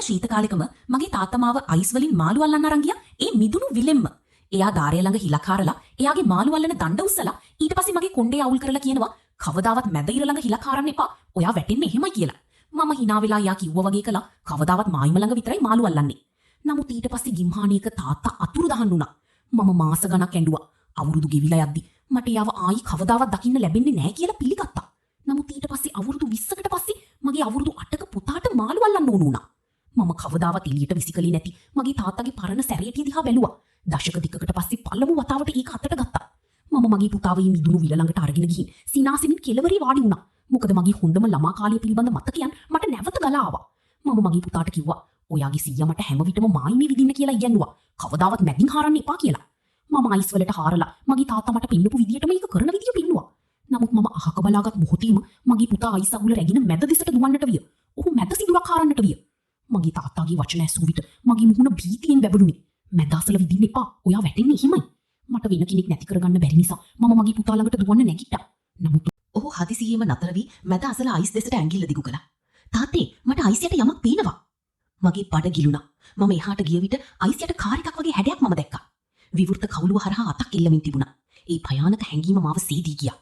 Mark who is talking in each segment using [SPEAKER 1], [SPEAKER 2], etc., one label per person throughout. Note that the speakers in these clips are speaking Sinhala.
[SPEAKER 1] ශීත කාලෙකම මගේ තාත්තා මාව අයිස් වලින් මාළු අල්ලන්න අරන් ගියා. ඒ මිදුණු විලෙම්ම. එයා ධාරය ළඟ හිලකාරලා එයාගේ මාළු අල්ලන දණ්ඩ උස්සලා ඊට පස්සේ මගේ කොණ්ඩේ අවුල් කරලා කියනවා කවදාවත් මැද ඉර ළඟ හිලකාරන්න එපා. ඔයා වැටෙන්නේ එහෙමයි කියලා. මම hina වෙලා යා කිව්වා වගේ කළා කවදාවත් මායිම ළඟ විතරයි මාළු අල්ලන්නේ. නමුත් ඊට පස්සේ ගිම්හානියක තාත්තා අතුරු දහන් වුණා. මම මාස ගණක් ඇඬුවා. අවුරුදු ගෙවිලා යද්දි මට යාව ආයි කවදාවත් දකින්න ලැබෙන්නේ නැහැ කියලා පිළිගත්තා. නමුත් ඊට පස්සේ අවුරුදු 20කට පස්සේ මගේ අවුරුදු 8ක පුතාට මාළු අල්ලන්න ඕන වුණා. මම කවදාවත් එළියට විසිකලේ නැති මගේ තාත්තගේ පරණ සැරේටිය දිහා බැලුවා. දශක දෙකකට පස්සේ පළමු වතාවට ඒක අතට ගත්තා. මම මගේ පුතාව මේ මිදුණු විල ළඟට අරගෙන ගිහින් සිනාසෙමින් කෙළවරේ වාඩි වුණා. මොකද මගේ හොඳම ළමා කාලය පිළිබඳ මතකයන් මට නැවත ගලා ආවා. මම මගේ පුතාට කිව්වා ඔයාගේ සීයා මට හැම විටම මායිමේ විදින්න කියලා ඉගැන්නුවා. කවදාවත් මැදින් හාරන්න එපා කියලා. මම අයිස් වලට හාරලා මගේ තාත්තා මට පින්නපු විදියට මේක කරන විදිය පින්නුවා. නමුත් මම අහක බලාගත් මොහොතේම මගේ පුතා අයිස් අගුල රැගෙන මැද දෙසට දුවන්නට විය. ඔහු මැද සිදුරක් හාරන්නට විය. මගේ තාත්තාගේ වචන ඇසූ විට මගේ මුහුණ භීතියෙන් බැබළුනේ. මැද අසල විදින්න එපා. ඔයා වැටෙන්නේ එහෙමයි. මට වෙන කෙනෙක් නැති කරගන්න බැරි නිසා මම මගේ පුතා ළඟට දුවන්න නැගිට්ටා. නමුත් ඔහු හදිසියෙම නතර වී මැද අසල අයිස් දෙසට ඇඟිල්ල දිගු කළා. තාත්තේ මට අයිස් යට යමක් පේනවා. මගේ බඩ ගිලුණා. මම එහාට ගිය විට අයිස් යට කාර් එකක් වගේ හැඩයක් මම දැක්කා. විවෘත කවුළුව හරහා අතක් එල්ලමින් තිබුණා. ඒ භයානක හැඟීම මාව සීදී ගියා.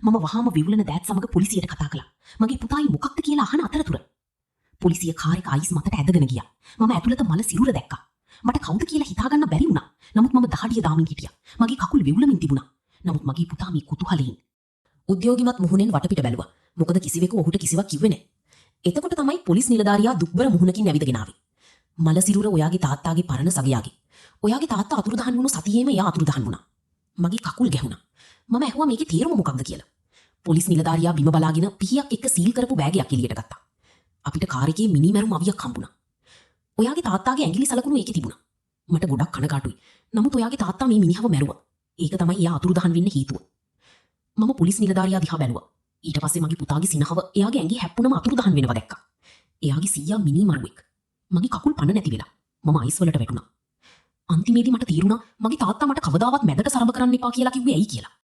[SPEAKER 1] මම වහාම විවුලන දෑත් සමග පොලිසියට කතා කළා. මගේ පුතායි මොකක්ද කියලා අහන අතරතුර පොලිසිය කාර් එක අයිස් මතට ඇදගෙන ගියා. මම ඇතුළත මල සිරුර දැක්කා. මට කවුද කියලා හිතාගන්න බැරි වුණා. නමුත් මම දහඩිය දාමින් හිටියා. මගේ කකුල් වෙවුලමින් තිබුණා. නමුත් මගේ පුතා මේ කුතුහලයෙන් උද්‍යෝගිමත් මුහුණෙන් වටපිට බැලුවා. මොකද කිසිවෙකු ඔහුට කිසිවක් කිව්වේ නැහැ. එතකොට තමයි පොලිස් නිලධාරියා දුක්බර මුහුණකින් ඇවිදගෙන ආවේ. මල සිරුර ඔයාගේ තාත්තාගේ පරණ සගයාගේ. ඔයාගේ තාත්තා අතුරුදහන් වුණු සතියේම එයා අතුරුදහන් වුණා. මගේ කකුල් ගැහුණා. මම ඇහුවා මේකේ තේරුම මොකක්ද කියලා. පොලිස් නිලධාරියා බිම බලාගෙන පිහියක් එක්ක සීල් කරපු බෑගයක් එළියට ගත්තා. අපිට කාර් එකේ මිනිමැරුම් අවියක් හම්බුණා. ඔයාගේ තාත්තාගේ ඇඟිලි සලකුණු ඒකේ තිබුණා. මට ගොඩක් කනගාටුයි. නමුත් ඔයාගේ තාත්තා මේ මිනිහව මැරුවා. ඒක තමයි එයා අතුරුදහන් වෙන්න හේතුව. මම පොලිස් නිලධාරියා දිහා බැලුවා. ඊට පස්සේ මගේ පුතාගේ සිනහව එයාගේ ඇඟේ හැප්පුණම අතුරුදහන් වෙනවා දැක්කා. එයාගේ සීයා මිනිමරුවෙක්. මගේ කකුල් පණ නැති වෙලා මම අයිස් වලට වැටුණා. අන්තිමේදී මට තේරුණා මගේ තාත්තා මට කවදාවත් මැදට සරඹ කරන්න එපා කියලා කිව්වේ ඇයි කියලා.